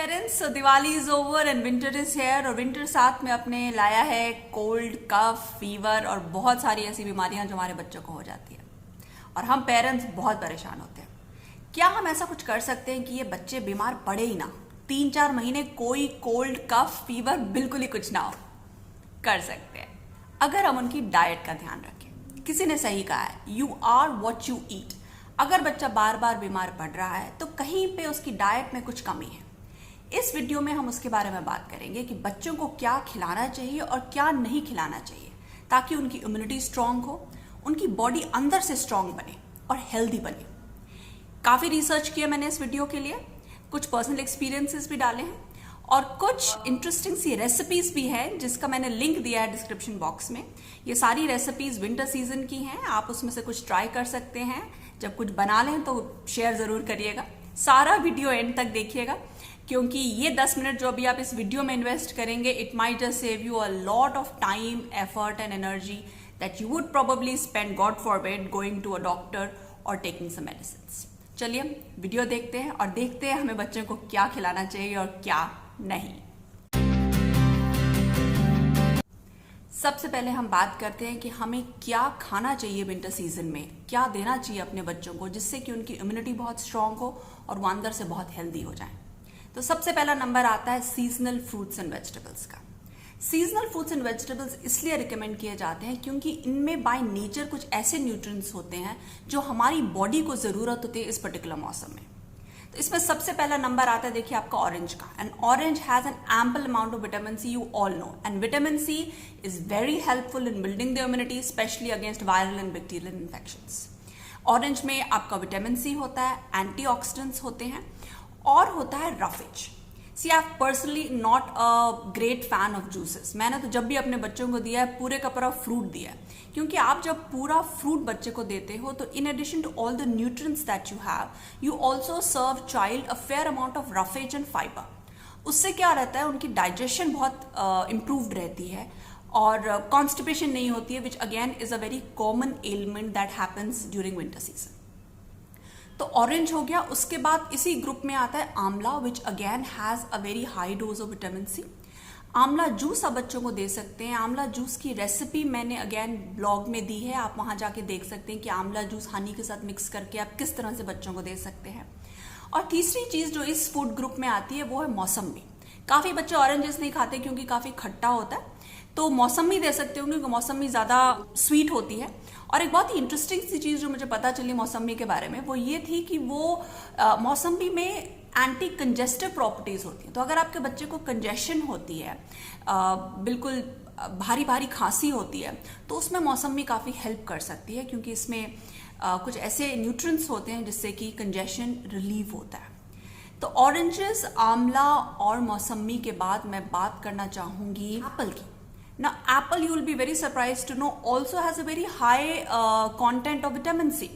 Parents, Diwali is over and winter is here. और winter साथ में अपने लाया है कोल्ड, कफ, फीवर और बहुत सारी ऐसी बीमारियां जो हमारे बच्चों को हो जाती है और हम पेरेंट्स बहुत परेशान होते हैं। क्या हम ऐसा कुछ कर सकते हैं कि ये बच्चे बीमार पड़े ही ना? 3-4 महीने कोई कोल्ड, कफ, फीवर बिल्कुल ही कुछ ना हो। कर सकते हैं अगर हम उनकी डाइट का ध्यान रखें। किसी ने सही कहा है, you are what you eat. अगर बच्चा बार बार बीमार पड़ रहा है तो कहीं पे उसकी डाइट में कुछ कमी है। इस वीडियो में हम उसके बारे में बात करेंगे कि बच्चों को क्या खिलाना चाहिए और क्या नहीं खिलाना चाहिए ताकि उनकी इम्यूनिटी स्ट्रांग हो, उनकी बॉडी अंदर से स्ट्रांग बने और हेल्दी बने। काफ़ी रिसर्च किया मैंने इस वीडियो के लिए, कुछ पर्सनल एक्सपीरियंसेस भी डाले हैं और कुछ इंटरेस्टिंग सी रेसिपीज भी हैं जिसका मैंने लिंक दिया है डिस्क्रिप्शन बॉक्स में। ये सारी रेसिपीज विंटर सीजन की हैं, आप उसमें से कुछ ट्राई कर सकते हैं। जब कुछ बना लें तो शेयर ज़रूर करिएगा। सारा वीडियो एंड तक देखिएगा क्योंकि ये 10 मिनट जो अभी आप इस वीडियो में इन्वेस्ट करेंगे, it might just save you a lot of time, effort and energy that you would probably spend, God forbid, going to a doctor और टेकिंग सम मेडिसिन्स। चलिए वीडियो देखते हैं और देखते हैं हमें बच्चों को क्या खिलाना चाहिए और क्या नहीं। सबसे पहले हम बात करते हैं कि हमें क्या खाना चाहिए विंटर सीजन में, क्या देना चाहिए अपने बच्चों को जिससे कि उनकी इम्यूनिटी बहुत स्ट्रांग हो और वो अंदर से बहुत हेल्दी हो जाए। तो सबसे पहला नंबर आता है सीजनल फ्रूट्स एंड वेजिटेबल्स का। सीजनल फ्रूट्स एंड वेजिटेबल्स इसलिए रिकमेंड किए जाते हैं क्योंकि इनमें बाय नेचर कुछ ऐसे न्यूट्रिएंट्स होते हैं जो हमारी बॉडी को जरूरत होती है इस पर्टिकुलर मौसम में। तो इसमें सबसे पहला नंबर आता है, देखिए आपका ऑरेंज का। And orange has an ample amount of vitamin C, you all know. And vitamin C is very helpful in building the immunity, especially against viral and bacterial infections. Orange में आपका vitamin C होता है, antioxidants होते हैं और होता है roughage. See I personally not a great fan of juices. मैंने तो जब भी अपने बच्चों को दिया है पूरे का पूरा फ्रूट दिया है, क्योंकि आप जब पूरा फ्रूट बच्चे को देते हो तो in addition to all the nutrients that you have, you also serve child a fair amount of roughage and fibre. उससे क्या रहता है, उनकी डाइजेशन बहुत इम्प्रूव्ड रहती है और कॉन्स्टिपेशन नहीं होती है, which again is a very common element that happens during winter season. तो ऑरेंज हो गया। उसके बाद इसी ग्रुप में आता है amla, which again has a very high dose of vitamin C. Amla juice आप बच्चों को दे सकते हैं। आंवला जूस की रेसिपी मैंने अगेन ब्लॉग में दी है, आप वहां जाके देख सकते हैं कि आंवला जूस हनी के साथ मिक्स करके आप किस तरह से बच्चों को दे सकते हैं। और तीसरी चीज जो इस फूड ग्रुप में आती है वो है मौसमी। काफी बच्चे ऑरेंजेस नहीं खाते क्योंकि काफी खट्टा होता है, तो मौसमी दे सकते होंगे क्योंकि मौसमी ज्यादा स्वीट होती है। और एक बहुत ही इंटरेस्टिंग सी चीज जो मुझे पता चली मौसमी के बारे में वो ये थी कि वो मौसमी में एंटी कंजेस्टिव प्रॉपर्टीज होती हैं। तो अगर आपके बच्चे को कंजेशन होती है, बिल्कुल भारी भारी खांसी होती है, तो उसमें मौसमी काफ़ी हेल्प कर सकती है क्योंकि इसमें कुछ ऐसे न्यूट्रिएंट्स होते हैं जिससे कि कंजेशन रिलीव होता है। तो ऑरेंजेस, आंवला और मौसमी के बाद मैं बात करना चाहूंगी एप्पल की। Now, apple, you will be very surprised to know, also has a very high content of vitamin C.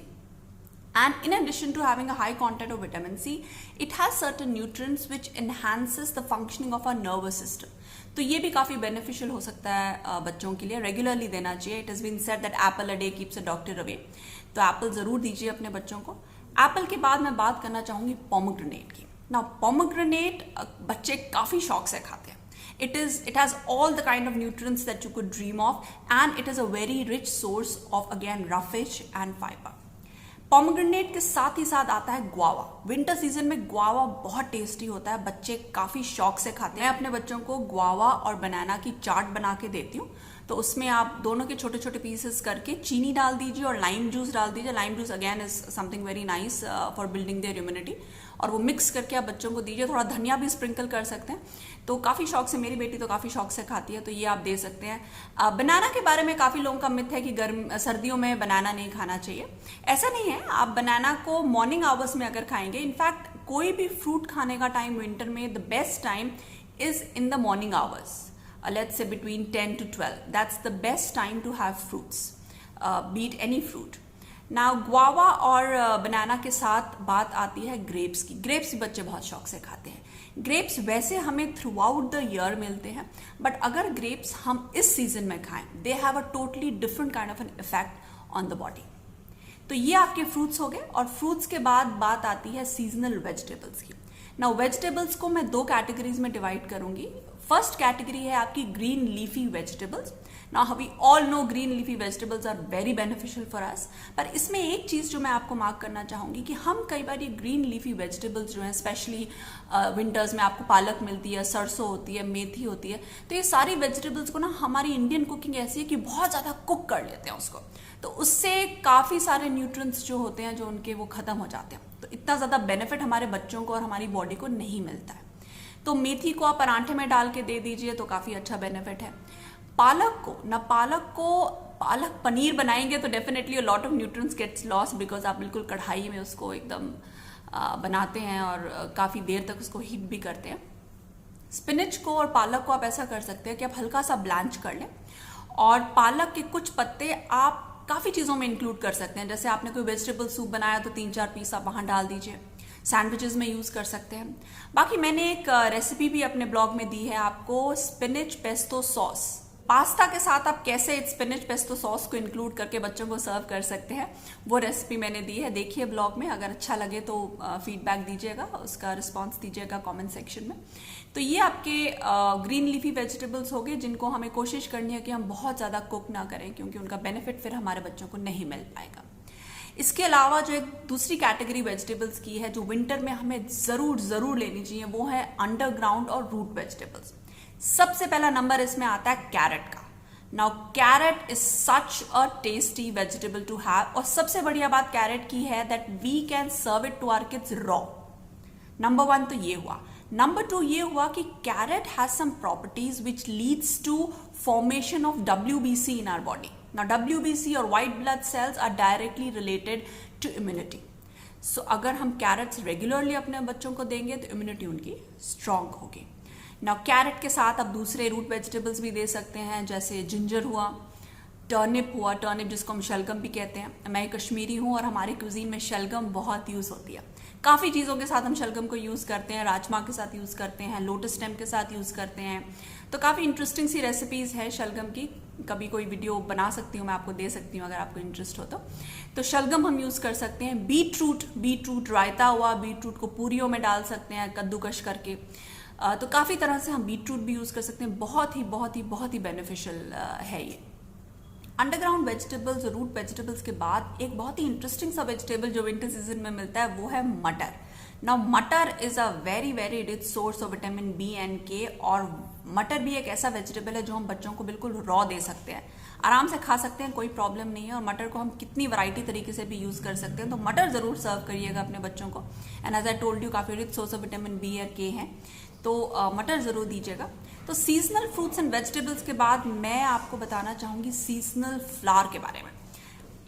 And in addition to having a high content of vitamin C, it has certain nutrients which enhances the functioning of our nervous system. तो ये भी काफ़ी beneficial हो सकता है बच्चों के लिए, रेगुलरली देना चाहिए। It has been said that apple a day keeps a doctor away. तो एप्पल ज़रूर दीजिए अपने बच्चों को। एप्पल के बाद मैं बात करना चाहूँगी पोमेग्रेनेट की। ना पोमेग्रेनेट बच्चे काफ़ी शौक से खाते हैं। It has all the kind of nutrients that you could dream of, and it is a very rich source of again roughage and fiber. Pomegranate के साथ ही साथ आता है गुआवा। विंटर सीजन में गुआवा बहुत टेस्टी होता है, बच्चे काफी शौक से खाते हैं। मैं अपने बच्चों को गुआवा और बनाना की चाट बना के देती हूँ। तो उसमें आप दोनों के छोटे छोटे पीसेस करके चीनी डाल दीजिए और लाइम जूस डाल दीजिए। Lime juice again is something very nice for building their immunity, और वो मिक्स करके आप बच्चों को दीजिए। थोड़ा धनिया भी स्प्रिंकल कर सकते हैं। तो काफ़ी शौक से, मेरी बेटी तो काफ़ी शौक से खाती है, तो ये आप दे सकते हैं। बनाना के बारे में काफ़ी लोगों का मिथ है कि सर्दियों में बनाना नहीं खाना चाहिए। ऐसा नहीं है, आप बनाना को मॉर्निंग आवर्स में अगर खाएंगे, इनफैक्ट कोई भी फ्रूट खाने का टाइम विंटर में the best time is in the morning hours, let's say between 10 to 12. That's the best time to have fruits, be it any fruit. Now guava और बनाना के साथ बात आती है ग्रेप्स की। ग्रेप्स बच्चे बहुत शौक से खाते हैं। ग्रेप्स वैसे हमें थ्रू आउट द ईयर मिलते हैं, बट अगर ग्रेप्स हम इस सीजन में खाएं, they have a totally different kind of an effect on the body. तो ये आपके फ्रूट्स हो गए। और फ्रूट्स के बाद बात आती है सीजनल वेजिटेबल्स की। नाउ वेजिटेबल्स को मैं दो कैटेगरीज में डिवाइड करूंगी। फर्स्ट कैटेगरी है आपकी green leafy vegetables. Now we all know green leafy vegetables are very beneficial for us, पर इसमें एक चीज जो मैं आपको मार्क करना चाहूंगी कि हम कई बार ये ग्रीन लीफी वेजिटेबल्स जो हैं, स्पेशली विंटर्स में आपको पालक मिलती है, सरसों होती है, मेथी होती है, तो ये सारी वेजिटेबल्स को ना हमारी इंडियन कुकिंग ऐसी है कि बहुत ज्यादा कुक कर लेते हैं उसको, तो उससे काफी सारे न्यूट्रिएंट्स जो होते हैं जो उनके वो खत्म हो जाते हैं, तो इतना ज्यादा बेनिफिट हमारे बच्चों को और हमारी बॉडी को नहीं मिलता है। तो मेथी को आप परांठे में डाल के दे दीजिए तो काफी अच्छा बेनिफिट है। पालक पनीर बनाएंगे तो definitely lot of nutrients gets lost, because आप बिल्कुल कढ़ाई में उसको एकदम बनाते हैं और काफी देर तक उसको हीट भी करते हैं। स्पिनच को और पालक को आप ऐसा कर सकते हैं कि आप हल्का सा ब्लैंच कर लें और पालक के कुछ पत्ते आप काफी चीजों में इंक्लूड कर सकते हैं। जैसे आपने कोई वेजिटेबल सूप बनाया तो 3-4 पीस आप वहां डाल दीजिए, सैंडविचेस में यूज कर सकते हैं। बाकी मैंने एक रेसिपी भी अपने ब्लॉग में दी है आपको, स्पिनच पेस्टो सॉस। पास्ता के साथ आप कैसे स्पिनच पेस्टो सॉस को इंक्लूड करके बच्चों को सर्व कर सकते हैं, वो रेसिपी मैंने दी है, देखिए ब्लॉग में। अगर अच्छा लगे तो फीडबैक दीजिएगा, उसका रिस्पॉन्स दीजिएगा कमेंट सेक्शन में। तो ये आपके ग्रीन लीफी वेजिटेबल्स हो गए जिनको हमें कोशिश करनी है कि हम बहुत ज़्यादा कुक ना करें, क्योंकि उनका बेनिफिट फिर हमारे बच्चों को नहीं मिल पाएगा। इसके अलावा जो एक दूसरी कैटेगरी वेजिटेबल्स की है जो विंटर में हमें जरूर लेनी चाहिए, वो है अंडरग्राउंड और रूट वेजिटेबल्स। सबसे पहला नंबर इसमें आता है कैरेट का। Now carrot is such a tasty vegetable to have, और सबसे बढ़िया बात कैरेट की है that we can serve it to our kids raw. Number 1 तो ये हुआ। नंबर 2 ये हुआ कि carrot has some properties which leads to formation of WBC in our body. Now WBC और white blood cells are directly related to immunity. So अगर हम crates regularly अपने बच्चों को देंगे तो इम्यूनिटी उनकी स्ट्रांग होगी। Now कैरेट के साथ आप दूसरे रूट वेजिटेबल्स भी दे सकते हैं, जैसे जिंजर हुआ, टर्निप हुआ, टर्निप जिसको हम शलगम भी कहते हैं। मैं कश्मीरी हूँ और हमारी क्यूजीन में शलगम बहुत यूज होती है। काफ़ी चीज़ों के साथ हम शलगम को यूज़ करते हैं, राजमा के साथ यूज़ करते हैं, लोटस स्टेम के साथ यूज़ करते हैं। तो काफ़ी इंटरेस्टिंग सी रेसिपीज़ है शलगम की, कभी कोई वीडियो बना सकती हूँ, मैं आपको दे सकती हूँ अगर आपको इंटरेस्ट हो तो शलगम हम यूज़ कर सकते हैं। बीटरूट रायता हुआ, बीटरूट को पूरियों में डाल सकते हैं कद्दूकश करके। तो काफ़ी तरह से हम बीटरूट भी यूज़ कर सकते हैं, बहुत ही बेनिफिशियल है ये। अंडरग्राउंड वेजिटेबल्स और रूट वेजिटेबल्स के बाद एक बहुत ही इंटरेस्टिंग सा वेजिटेबल जो विंटर सीजन में मिलता है वो है मटर। Now matar is a very rich source of vitamin B and K, और मटर भी एक ऐसा वेजिटेबल है जो हम बच्चों को बिल्कुल रॉ दे सकते हैं, आराम से खा सकते हैं, कोई प्रॉब्लम नहीं है। और मटर को हम कितनी वैरायटी तरीके से भी यूज कर सकते हैं, तो मटर जरूर सर्व करिएगा अपने बच्चों को। And as I told you काफी rich source of vitamin B और के है, तो मटर जरूर दीजिएगा। तो सीजनल फ्रूट्स एंड वेजिटेबल्स के बाद मैं आपको बताना चाहूंगी सीजनल फ्लावर के बारे में,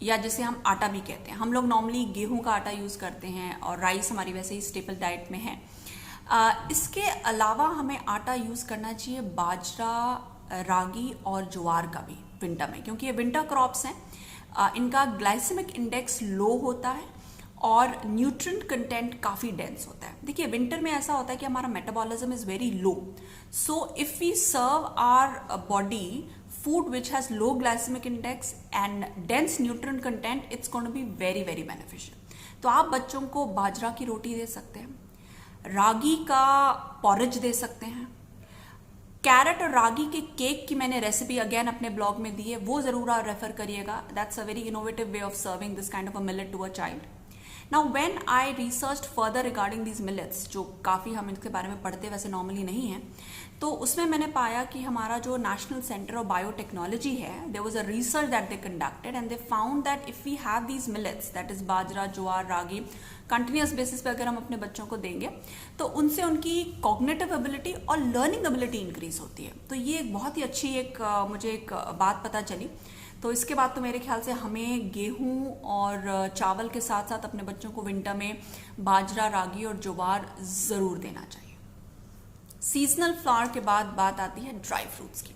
या जिसे हम आटा भी कहते हैं। हम लोग नॉर्मली गेहूं का आटा यूज करते हैं और राइस हमारी वैसे ही स्टेपल डाइट में है। इसके अलावा हमें आटा यूज करना चाहिए बाजरा, रागी और ज्वार का भी विंटर में, क्योंकि ये विंटर क्रॉप्स हैं। इनका ग्लाइसेमिक इंडेक्स लो होता है और न्यूट्रिएंट कंटेंट काफी डेंस होता है। देखिए विंटर में ऐसा होता है कि हमारा metabolism is very low, so if we serve our body food which has low glycemic index and dense nutrient content, it's going to be very beneficial। तो आप बच्चों को बाजरा की रोटी दे सकते हैं, रागी का पॉरेज दे सकते हैं। कैरेट और रागी के केक की मैंने रेसिपी अगेन अपने ब्लॉग में दी है, वो जरूर आप रेफर करिएगा। That's a very innovative way of serving this kind of a millet to a child. Now when I research further regarding these millets, जो काफ़ी हम इसके बारे में पढ़ते वैसे नॉर्मली नहीं है, तो उसमें मैंने पाया कि हमारा जो नेशनल सेंटर ऑफ बायोटेक्नोलॉजी है, there was a research that they conducted and they found that if we have these millets, that is bajra, jowar, ragi, continuous basis पे अगर हम अपने बच्चों को देंगे तो उनसे उनकी कॉग्निटिव एबिलिटी और लर्निंग एबिलिटी इंक्रीज होती है। तो ये एक बहुत ही अच्छी मुझे एक बात पता चली। तो इसके बाद तो मेरे ख्याल से हमें गेहूं और चावल के साथ साथ अपने बच्चों को विंटर में बाजरा, रागी और ज्वार जरूर देना चाहिए। सीजनल फ्लावर के बाद बात आती है ड्राई फ्रूट्स की।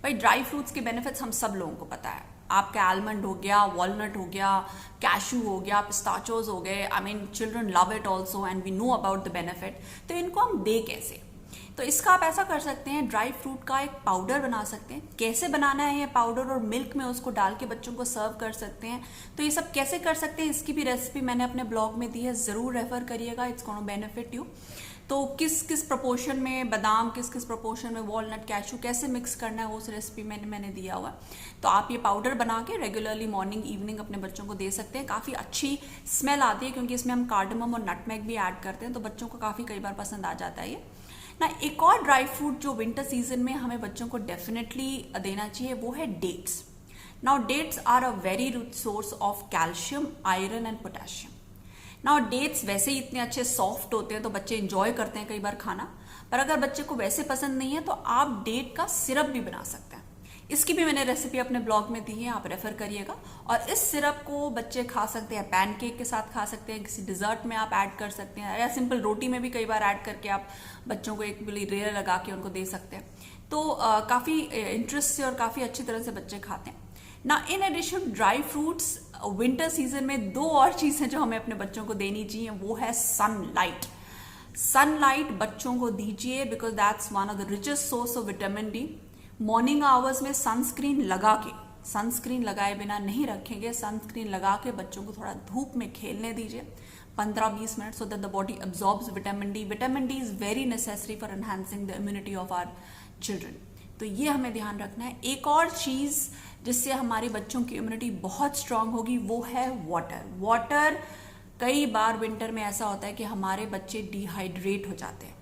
भाई ड्राई फ्रूट्स के बेनिफिट्स हम सब लोगों को पता है। आपका आलमंड हो गया, वॉलनट हो गया, कैशू हो गया, पिस्ताचोज हो गए, I mean children love it also and we know about the benefit. तो इनको हम दे कैसे? तो इसका आप ऐसा कर सकते हैं, ड्राई फ्रूट का एक पाउडर बना सकते हैं। कैसे बनाना है ये पाउडर, और मिल्क में उसको डाल के बच्चों को सर्व कर सकते हैं। तो ये सब कैसे कर सकते हैं, इसकी भी रेसिपी मैंने अपने ब्लॉग में दी है, जरूर रेफर करिएगा, इट्स गोना बेनिफिट यू। तो किस किस प्रोपोर्शन में बादाम, किस किस प्रोपोर्शन में वॉलनट, कैशू कैसे मिक्स करना है वो उस रेसिपी में मैंने दिया हुआ। तो आप ये पाउडर बना के रेगुलरली मॉर्निंग इवनिंग अपने बच्चों को दे सकते हैं। काफ़ी अच्छी स्मेल आती है क्योंकि इसमें हम कार्डमम और नटमेग भी ऐड करते हैं, तो बच्चों को काफ़ी कई बार पसंद आ जाता है ये ना। एक और ड्राई फ्रूट जो विंटर सीजन में हमें बच्चों को डेफिनेटली देना चाहिए वो है dates. Now dates are a very rich source of calcium, iron and potassium. Now dates वैसे ही इतने अच्छे सॉफ्ट होते हैं तो बच्चे इंजॉय करते हैं कई बार खाना, पर अगर बच्चे को वैसे पसंद नहीं है तो आप डेट का सिरप भी बना सकते हैं। इसकी भी मैंने रेसिपी अपने ब्लॉग में दी है, आप रेफर करिएगा। और इस सिरप को बच्चे खा सकते हैं, पैनकेक के साथ खा सकते हैं, किसी डिजर्ट में आप ऐड कर सकते हैं, या सिंपल रोटी में भी कई बार ऐड करके आप बच्चों को एक बिली रेयर लगा के उनको दे सकते हैं। तो काफ़ी इंटरेस्ट से और काफ़ी अच्छी तरह से बच्चे खाते हैं ना। In addition dry fruits winter season में दो और चीजें जो हमें अपने बच्चों को देनी चाहिए वो है सनलाइट। सनलाइट बच्चों को दीजिए because that's one of the richest source of vitamin D. Morning hours में सनस्क्रीन लगा के, सनस्क्रीन लगाए बिना नहीं रखेंगे, सनस्क्रीन लगा के बच्चों को थोड़ा धूप में खेलने दीजिए 15-20 minute, so that the body absorbs vitamin D. Vitamin D is very necessary for enhancing the immunity of our children. तो ये हमें ध्यान रखना है। एक और चीज जिससे हमारे बच्चों की इम्यूनिटी बहुत स्ट्रांग होगी वो है वाटर। वाटर, कई बार विंटर में ऐसा होता है कि हमारे बच्चे डिहाइड्रेट हो जाते हैं,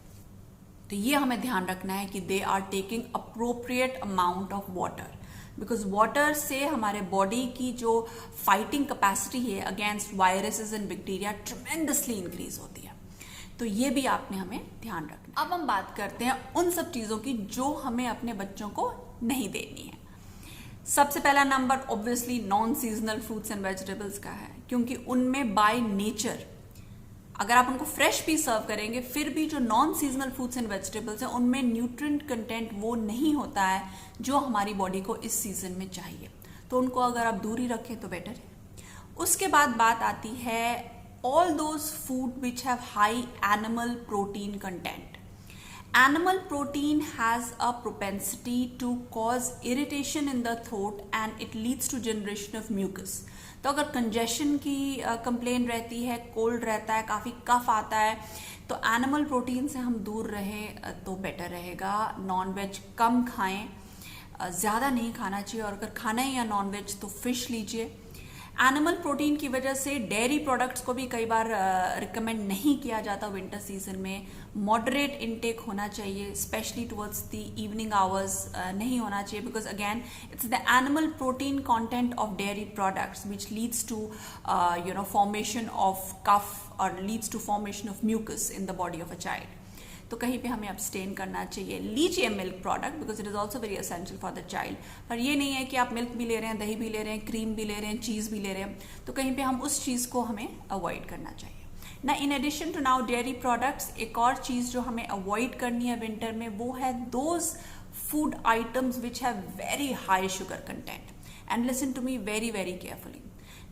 तो ये हमें ध्यान रखना है कि they are taking appropriate amount of water, because water से हमारे बॉडी की जो फाइटिंग कैपेसिटी है against viruses and bacteria tremendously increase होती है। तो ये भी आपने हमें ध्यान रखना। अब हम बात करते हैं उन सब चीजों की जो हमें अपने बच्चों को नहीं देनी है। सबसे पहला number obviously non seasonal fruits and vegetables का है, क्योंकि उनमें बाय नेचर अगर आप उनको फ्रेश भी सर्व करेंगे फिर भी जो non seasonal fruits and vegetables हैं उनमें न्यूट्रिएंट कंटेंट वो नहीं होता है जो हमारी बॉडी को इस सीजन में चाहिए, तो उनको अगर आप दूर ही रखें तो बेटर है। उसके बाद बात आती है all those food which have high animal protein content. Animal protein has a propensity to cause irritation in the throat and it leads to generation of mucus. तो अगर कंजेशन की कंप्लेन रहती है, कोल्ड रहता है, काफ़ी कफ आता है, तो एनिमल प्रोटीन से हम दूर रहें तो बेटर रहेगा। नॉन वेज कम खाएं, ज़्यादा नहीं खाना चाहिए, और अगर खाना है या नॉन वेज तो फिश लीजिए। एनिमल प्रोटीन की वजह से डेयरी प्रोडक्ट्स को भी कई बार रिकमेंड नहीं किया जाता विंटर सीजन में। मॉडरेट इनटेक होना चाहिए, specially towards the evening hours नहीं होना चाहिए, because again it's the animal protein content of dairy products which leads to formation of कफ और leads to formation of mucus in the body of a child. तो कहीं पे हमें abstain करना चाहिए। लीजिए milk product because it is also very essential for the child, पर ये नहीं है कि आप मिल्क भी ले रहे हैं, दही भी ले रहे हैं, क्रीम भी ले रहे हैं, चीज़ भी ले रहे हैं, तो कहीं पे हम उस चीज़ को हमें अवॉइड करना चाहिए ना। In addition to now dairy products, एक और चीज़ जो हमें अवॉइड करनी है विंटर में वो है those food items which have very high sugar content. And listen to me very very carefully.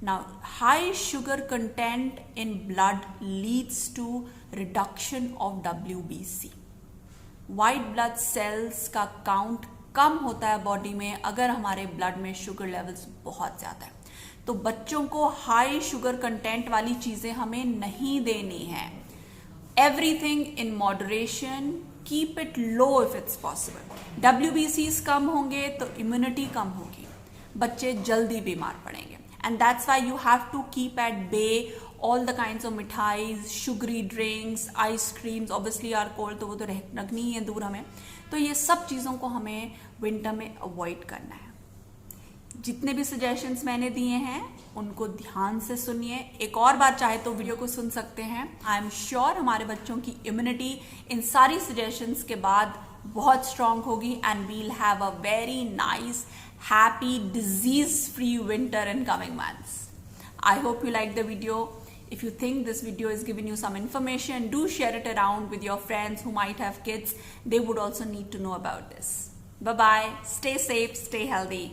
Now, high sugar content in blood leads to reduction of WBC. White blood cells का count कम होता है body में अगर हमारे blood में sugar levels बहुत ज़्यादा है। तो बच्चों को हाई शुगर कंटेंट वाली चीज़ें हमें नहीं देनी है। Everything in moderation, keep it low if it's possible. WBCs कम होंगे तो इम्यूनिटी कम होगी, बच्चे जल्दी बीमार पड़ेंगे। And that's why you have to keep at bay all the kinds of मिठाइज, sugary drinks, ice creams, obviously are cold, तो वो तो रखनी ही है दूर हमें। तो ये सब चीज़ों को हमें विंटर में अवॉइड करना है। जितने भी सजेशंस मैंने दिए हैं उनको ध्यान से सुनिए, एक और बार चाहे तो वीडियो को सुन सकते हैं। आई एम श्योर हमारे बच्चों की इम्यूनिटी इन सारी सजेशंस के बाद बहुत स्ट्रांग होगी and we'll have a very nice happy disease-free winter in coming months. I hope you liked the video. If you think this video is giving you some information, do share it around with your friends who might have kids. They would also need to know about this. Bye-bye. Stay safe, stay healthy.